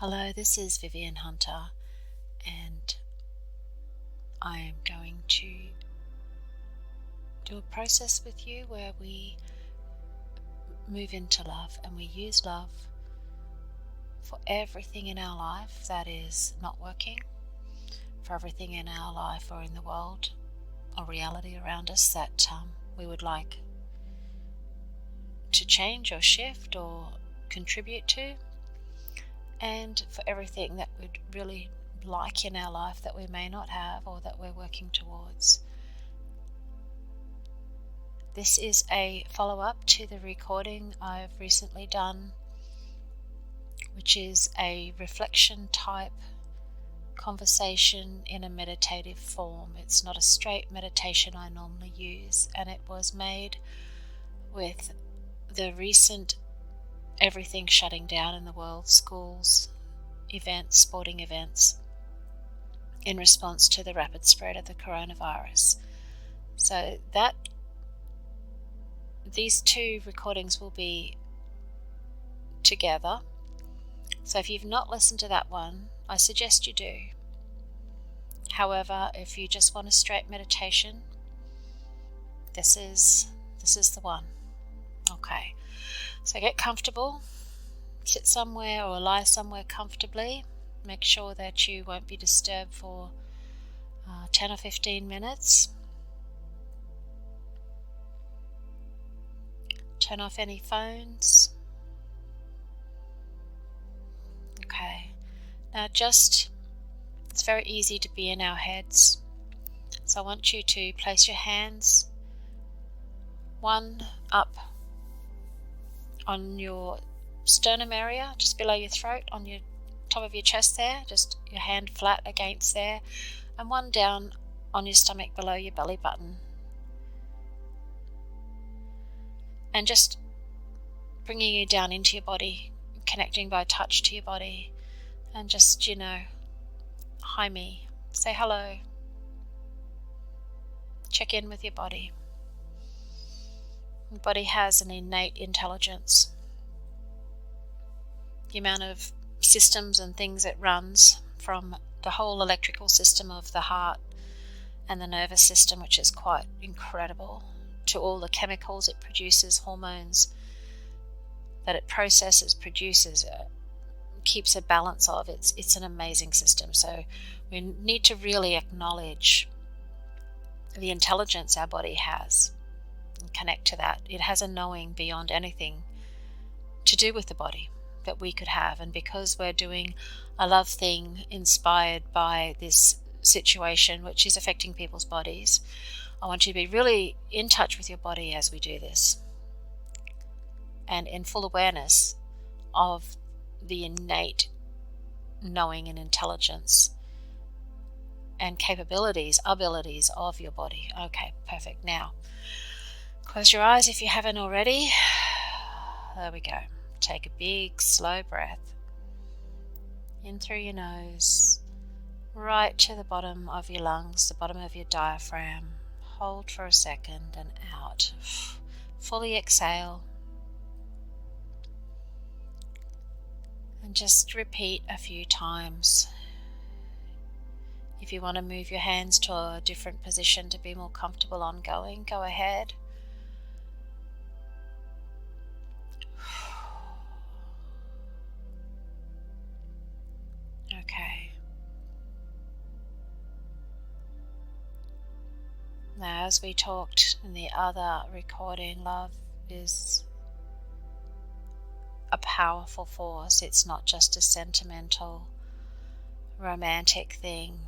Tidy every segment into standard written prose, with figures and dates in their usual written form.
Hello, this is Vivienne Hunter, and I am going to do a process with you where we move into love and we use love for everything in our life that is not working, for everything in our life or in the world or reality around us that we would like to change or shift or contribute to, and for everything that we'd really like in our life that we may not have or that we're working towards. This is a follow-up to the recording I've recently done, which is a reflection type conversation in a meditative form. It's not a straight meditation I normally use, and it was made with the recent everything shutting down in the world, schools, events, sporting events, in response to the rapid spread of the coronavirus. So these two recordings will be together. So if you've not listened to that one, I suggest you do. However, if you just want a straight meditation, this is the one. Okay. So get comfortable, sit somewhere or lie somewhere comfortably. Make sure that you won't be disturbed for 10 or 15 minutes. Turn off any phones. Okay. Now it's very easy to be in our heads. So I want you to place your hands one up on your sternum area, just below your throat, on your top of your chest there, just your hand flat against there, and one down on your stomach below your belly button. And just bringing you down into your body, connecting by touch to your body, and just, hi me, say hello, check in with your body. Your body has an innate intelligence. The amount of systems and things it runs, from the whole electrical system of the heart and the nervous system, which is quite incredible, to all the chemicals it produces, hormones that it processes, produces, keeps a balance of. It's an amazing system. So we need to really acknowledge the intelligence our body has and connect to that. It has a knowing beyond anything to do with the body that we could have. And because we're doing a love thing inspired by this situation, which is affecting people's bodies, I want you to be really in touch with your body as we do this, and in full awareness of the innate knowing and intelligence and abilities of your body. Okay, perfect. Now, close your eyes if you haven't already. There we go. Take a big, slow breath in through your nose, right to the bottom of your lungs, the bottom of your diaphragm. Hold for a second and out. Fully exhale. And just repeat a few times. If you want to move your hands to a different position to be more comfortable ongoing, go ahead. Okay. Now, as we talked in the other recording, love is a powerful force. It's not just a sentimental, romantic thing.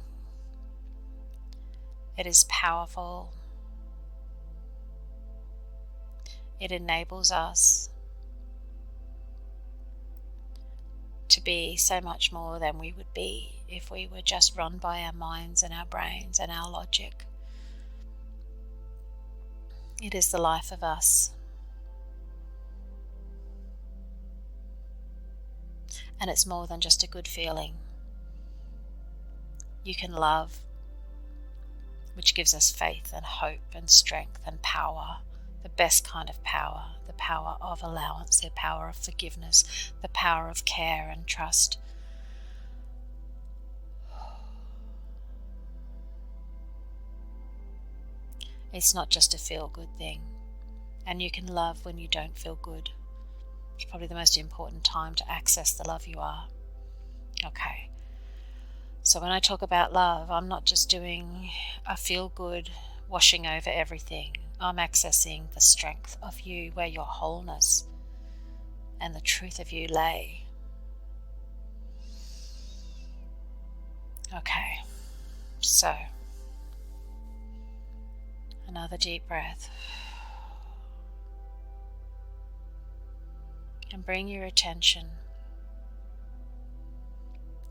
It is powerful. It enables us to be so much more than we would be if we were just run by our minds and our brains and our logic. It is the life of us. And it's more than just a good feeling. You can love, which gives us faith and hope and strength and power, the best kind of power, the power of allowance, the power of forgiveness, the power of care and trust, It's not just a feel-good thing. And you can love when you don't feel good. It's probably the most important time to access the love you are. Okay. So when I talk about love, I'm not just doing a feel-good washing over everything. I'm accessing the strength of you, where your wholeness and the truth of you lay. Okay. So, another deep breath. And bring your attention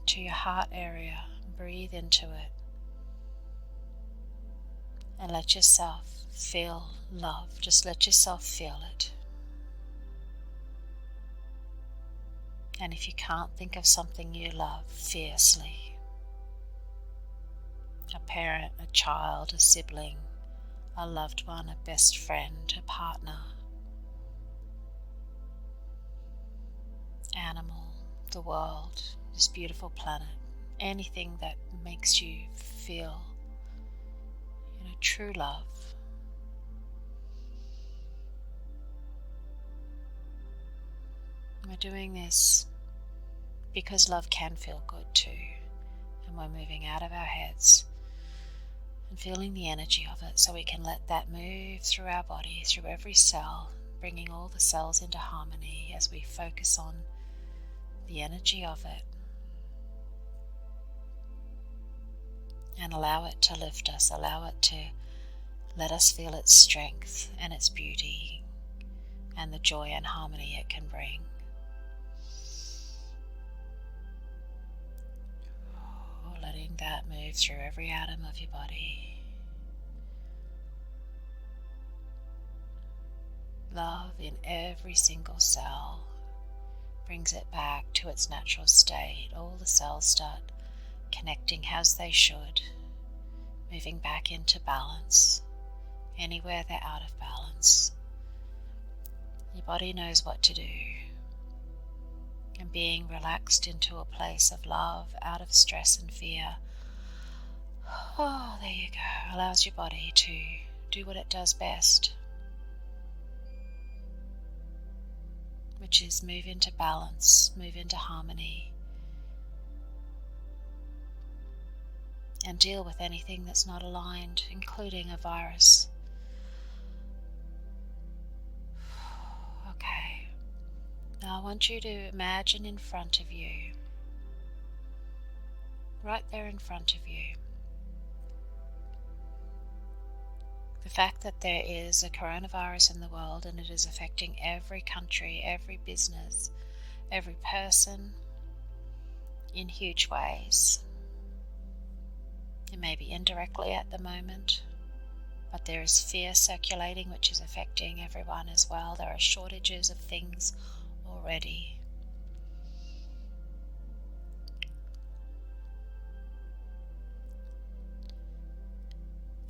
to your heart area. Breathe into it. And let yourself feel love. Just let yourself feel it. And if you can't think of something you love fiercely, a parent, a child, a sibling, a loved one, a best friend, a partner, animal, the world, this beautiful planet, anything that makes you feel, true love. We're doing this because love can feel good too, and we're moving out of our heads and feeling the energy of it, so we can let that move through our body, through every cell, bringing all the cells into harmony as we focus on the energy of it and allow it to lift us, allow it to let us feel its strength and its beauty and the joy and harmony it can bring. Letting that move through every atom of your body. Love in every single cell brings it back to its natural state. All the cells start connecting as they should, moving back into balance. Anywhere they're out of balance, your body knows what to do. And being relaxed into a place of love, out of stress and fear. Oh, there you go. Allows your body to do what it does best, which is move into balance, move into harmony, and deal with anything that's not aligned, including a virus. Okay. Now I want you to imagine in front of you, right there in front of you, the fact that there is a coronavirus in the world and it is affecting every country, every business, every person in huge ways. It may be indirectly at the moment, but there is fear circulating which is affecting everyone as well. There are shortages of things already.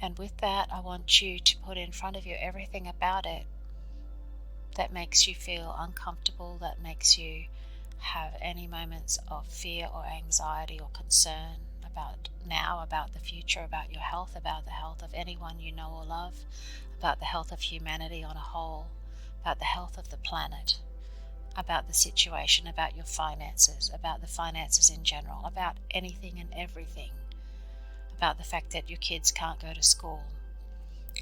And with that, I want you to put in front of you everything about it that makes you feel uncomfortable, that makes you have any moments of fear or anxiety or concern about now, about the future, about your health, about the health of anyone you know or love, about the health of humanity on a whole, about the health of the planet, about the situation, about your finances, about the finances in general, about anything and everything, about the fact that your kids can't go to school,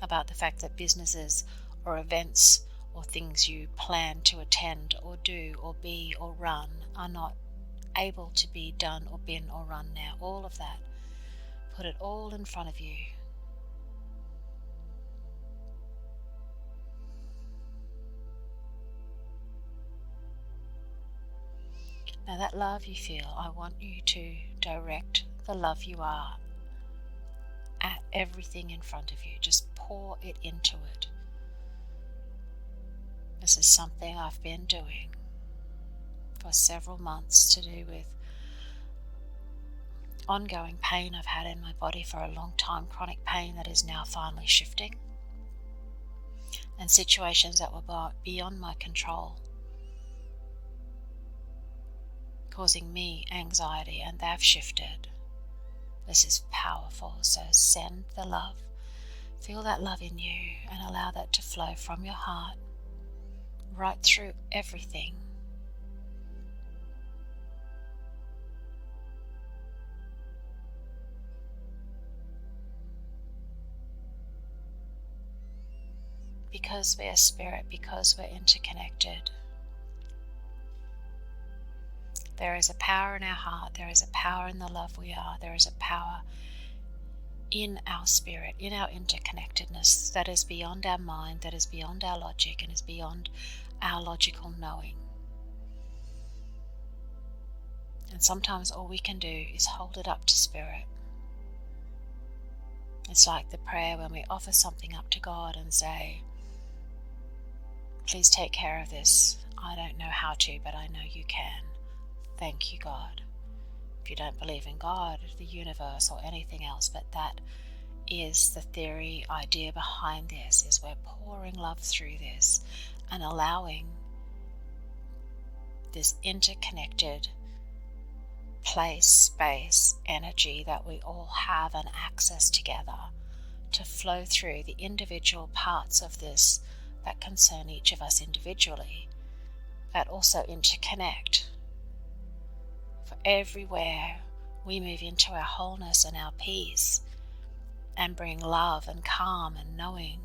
about the fact that businesses or events or things you plan to attend or do or be or run are not able to be done or been or run now. All of that. Put it all in front of you. Now that love you feel, I want you to direct the love you are at everything in front of you. Just pour it into it. This is something I've been doing for several months to do with ongoing pain I've had in my body for a long time, chronic pain that is now finally shifting, and situations that were beyond my control, causing me anxiety, and they've shifted. This is powerful, so send the love Feel that love in you and allow that to flow from your heart right through everything. Because we are spirit, because we're interconnected, there is a power in our heart, there is a power in the love we are, there is a power in our spirit, in our interconnectedness that is beyond our mind, that is beyond our logic, and is beyond our logical knowing. And sometimes all we can do is hold it up to spirit. It's like the prayer when we offer something up to God and say, please take care of this. I don't know how to, but I know you can. Thank you, God. If you don't believe in God, the universe, or anything else, but that is the theory, idea behind this, is we're pouring love through this and allowing this interconnected place, space, energy that we all have and access together to flow through the individual parts of this that concern each of us individually, that also interconnect. For everywhere we move into our wholeness and our peace and bring love and calm and knowing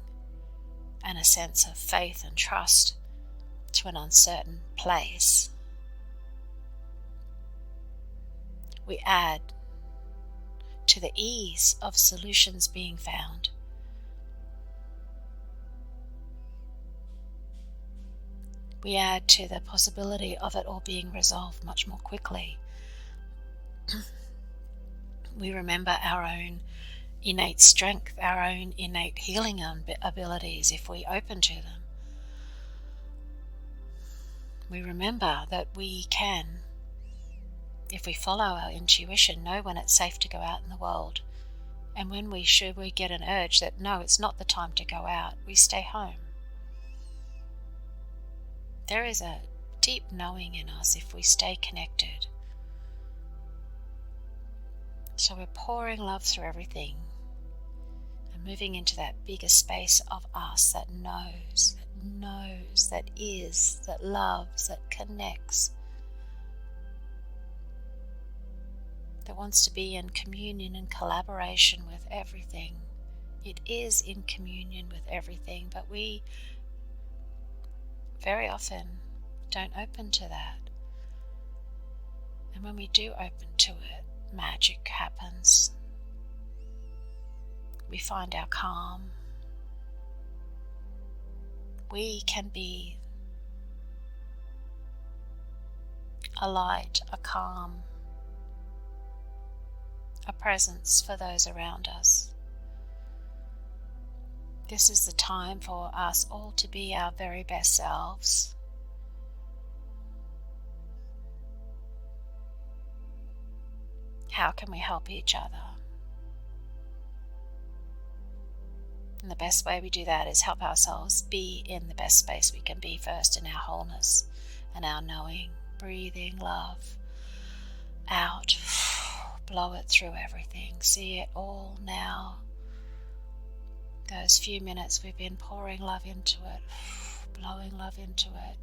and a sense of faith and trust to an uncertain place, we add to the ease of solutions being found. We add to the possibility of it all being resolved much more quickly. We remember our own innate strength, our own innate healing abilities if we open to them. We remember that we can, if we follow our intuition, know when it's safe to go out in the world. And when we get an urge that no, it's not the time to go out, we stay home. There is a deep knowing in us if we stay connected. So we're pouring love through everything and moving into that bigger space of us that knows, that is, that loves, that connects, that wants to be in communion and collaboration with everything. It is in communion with everything, but we very often don't open to that. And when we do open to it, magic happens. We find our calm. We can be a light, a calm, a presence for those around us. This is the time for us all to be our very best selves. How can we help each other? And the best way we do that is help ourselves be in the best space we can be first, in our wholeness and our knowing. Breathing love out. Blow it through everything. See it all now. Those few minutes we've been pouring love into it, blowing love into it.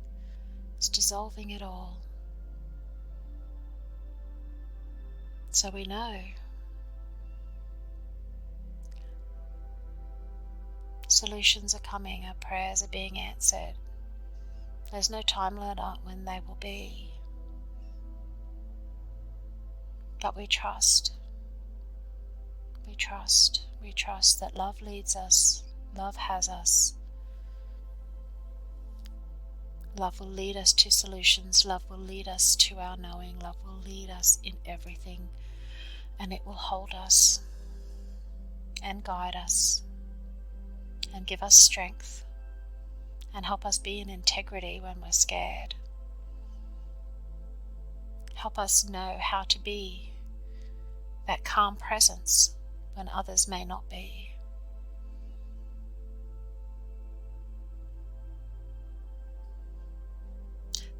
It's dissolving it all. So we know solutions are coming, our prayers are being answered. There's no time limit on when they will be. But we trust. We trust. We trust that love leads us. Love has us. Love will lead us to solutions. Love will lead us to our knowing. Love will lead us in everything. And it will hold us and guide us and give us strength and help us be in integrity when we're scared. Help us know how to be that calm presence when others may not be.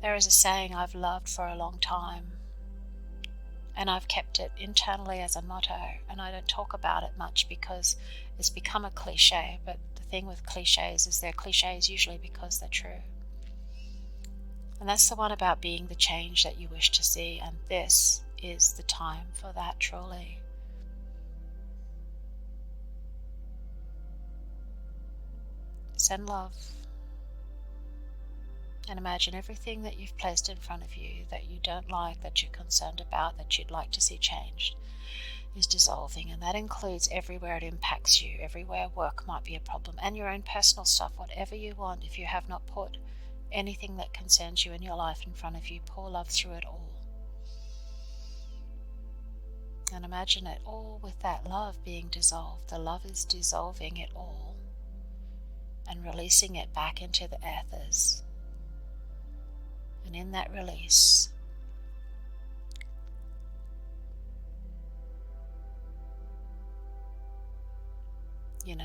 There is a saying I've loved for a long time, And I've kept it internally as a motto, and I don't talk about it much because it's become a cliche. But the thing with cliches is they're cliches usually because they're true. And that's the one about being the change that you wish to see, and this is the time for that truly. Send love. And imagine everything that you've placed in front of you that you don't like, that you're concerned about, that you'd like to see changed, is dissolving. And that includes everywhere it impacts you, everywhere work might be a problem, and your own personal stuff, whatever you want. If you have not put anything that concerns you in your life in front of you, pour love through it all. And imagine it all with that love being dissolved. The love is dissolving it all and releasing it back into the ethers. And in that release,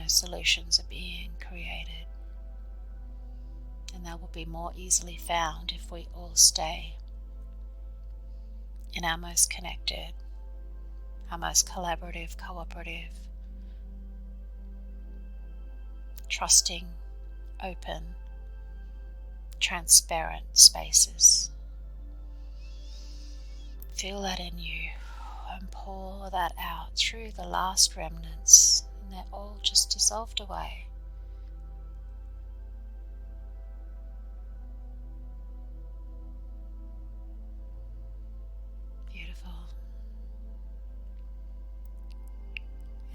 solutions are being created. And they will be more easily found if we all stay in our most connected, our most collaborative, cooperative, trusting, open, transparent spaces. Feel that in you and pour that out through the last remnants, and they're all just dissolved away. Beautiful.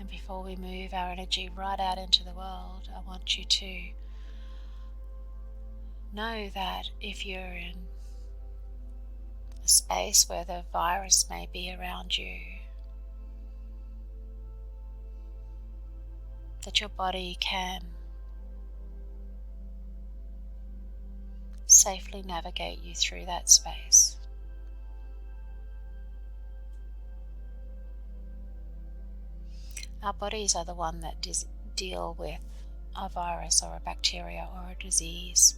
And before we move our energy right out into the world, I want you to know that if you're in a space where the virus may be around you, that your body can safely navigate you through that space. Our bodies are the one that deal with a virus or a bacteria or a disease,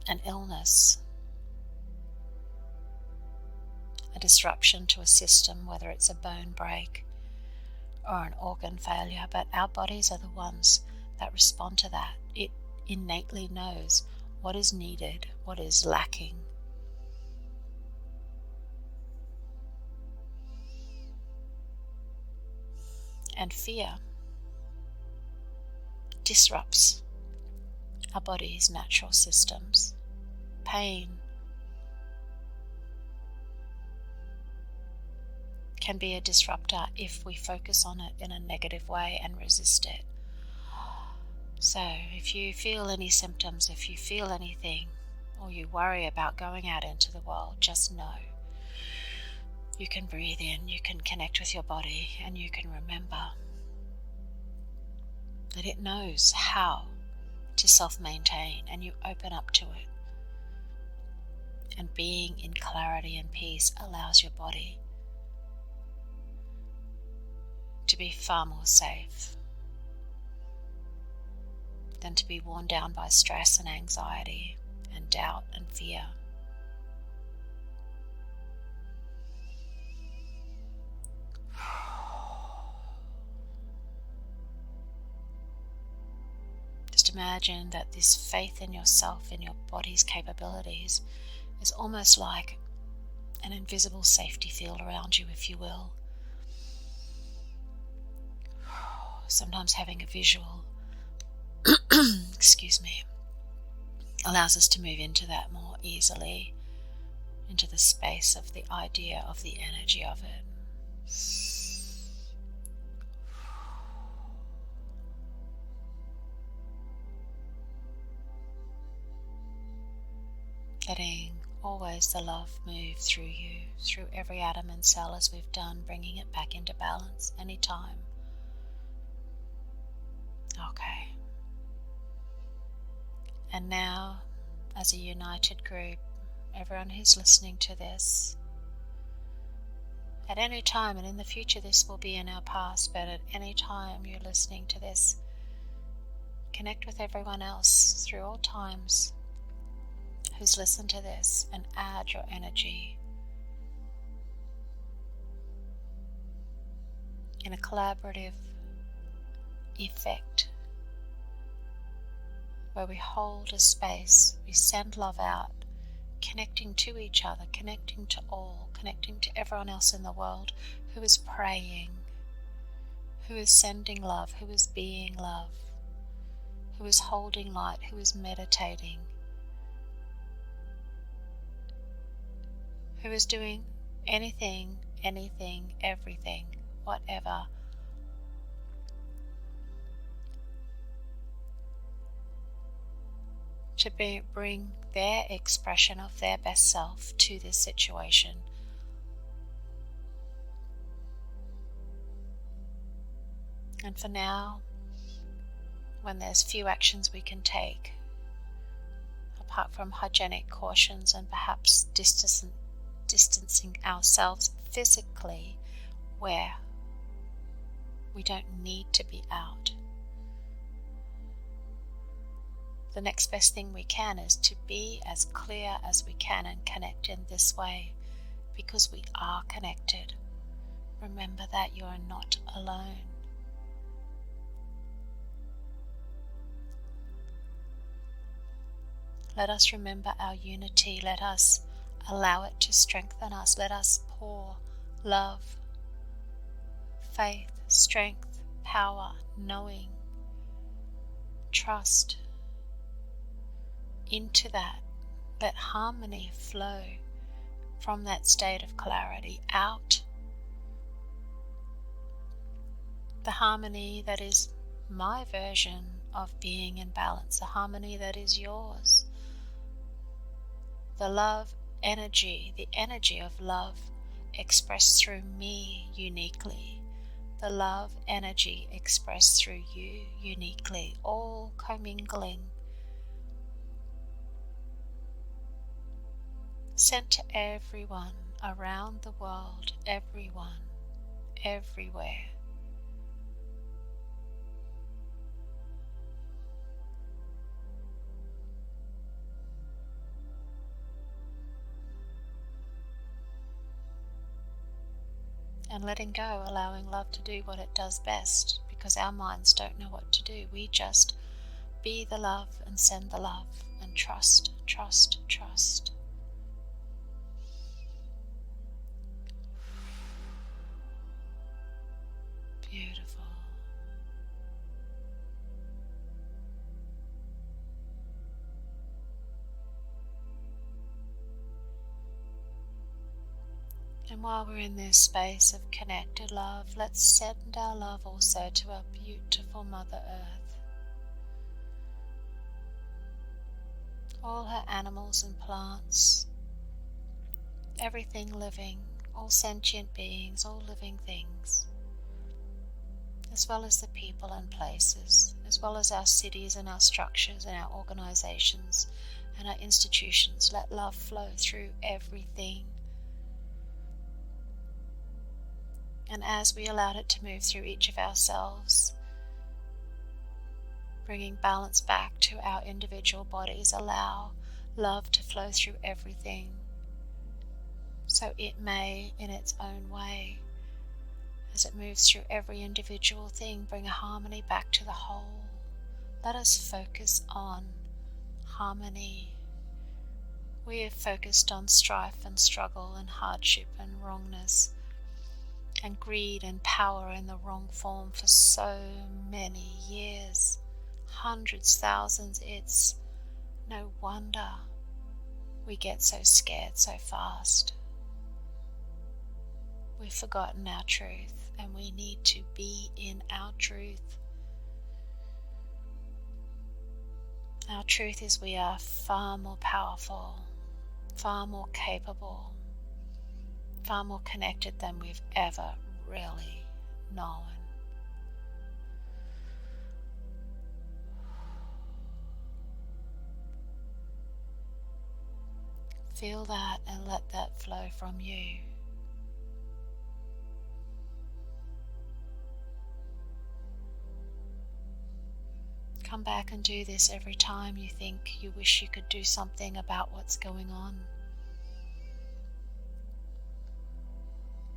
an illness, a disruption to a system, whether it's a bone break or an organ failure, but our bodies are the ones that respond to that. It innately knows what is needed, what is lacking. And fear disrupts our body's natural systems. Pain can be a disruptor if we focus on it in a negative way and resist it. So if you feel any symptoms, if you feel anything, or you worry about going out into the world, just know you can breathe in, you can connect with your body, and you can remember that it knows how to self-maintain, and you open up to it. And being in clarity and peace allows your body to be far more safe than to be worn down by stress and anxiety and doubt and fear. Just imagine that this faith in yourself, in your body's capabilities, is almost like an invisible safety field around you, if you will. Sometimes having a visual, excuse me, allows us to move into that more easily, into the space of the idea of the energy of it. Letting always the love move through you, through every atom and cell as we've done, bringing it back into balance anytime. Okay. And now, as a united group, everyone who's listening to this, at any time, and in the future this will be in our past, but at any time you're listening to this, connect with everyone else through all times who's listened to this and add your energy in a collaborative effect where we hold a space, we send love out, connecting to each other, connecting to all, connecting to everyone else in the world who is praying, who is sending love, who is being love, who is holding light, who is meditating, who is doing anything, everything, whatever, to bring their expression of their best self to this situation. And for now, when there's few actions we can take, apart from hygienic cautions and perhaps distancing ourselves physically where we don't need to be out, the next best thing we can is to be as clear as we can and connect in this way, because we are connected. Remember that you are not alone. Let us remember our unity. Let us allow it to strengthen us. Let us pour love, faith, strength, power, knowing, trust into that. Let harmony flow from that state of clarity out. The harmony that is my version of being in balance, the harmony that is yours. The love energy, the energy of love expressed through me uniquely. The love energy expressed through you uniquely, all commingling. Sent to everyone around the world, everyone, everywhere. And letting go, allowing love to do what it does best, because our minds don't know what to do. We just be the love and send the love and trust, trust, trust. Beautiful. And while we're in this space of connected love, let's send our love also to our beautiful Mother Earth. All her animals and plants, everything living, all sentient beings, all living things, as well as the people and places, as well as our cities and our structures and our organizations and our institutions. Let love flow through everything. And as we allowed it to move through each of ourselves, bringing balance back to our individual bodies, allow love to flow through everything, so it may, in its own way, as it moves through every individual thing, bring a harmony back to the whole. Let us focus on harmony. We have focused on strife and struggle and hardship and wrongness and greed and power in the wrong form for so many years, hundreds, thousands. It's no wonder we get so scared so fast. We've forgotten our truth, and we need to be in our truth. Our truth is we are far more powerful, far more capable, far more connected than we've ever really known. Feel that and let that flow from you. Come back and do this every time you think you wish you could do something about what's going on.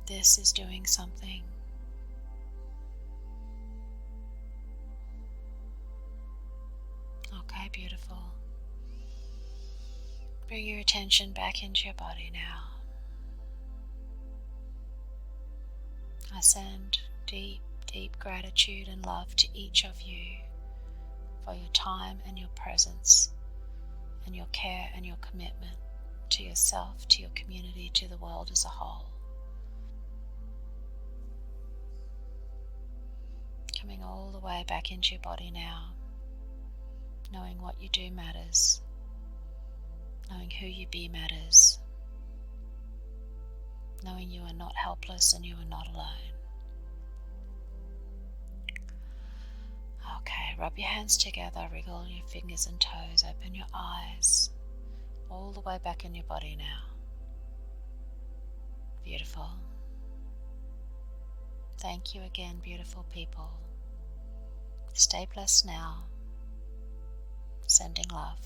This is doing something. beautiful. Bring your attention back into your body now. I send deep, deep gratitude and love to each of you for your time and your presence and your care and your commitment to yourself, to your community, to the world as a whole. Coming all the way back into your body now, knowing what you do matters, knowing who you be matters, knowing you are not helpless and you are not alone. Okay, rub your hands together, wriggle your fingers and toes, open your eyes, all the way back in your body now. Beautiful. Thank you again, beautiful people. Stay blessed now. Sending love.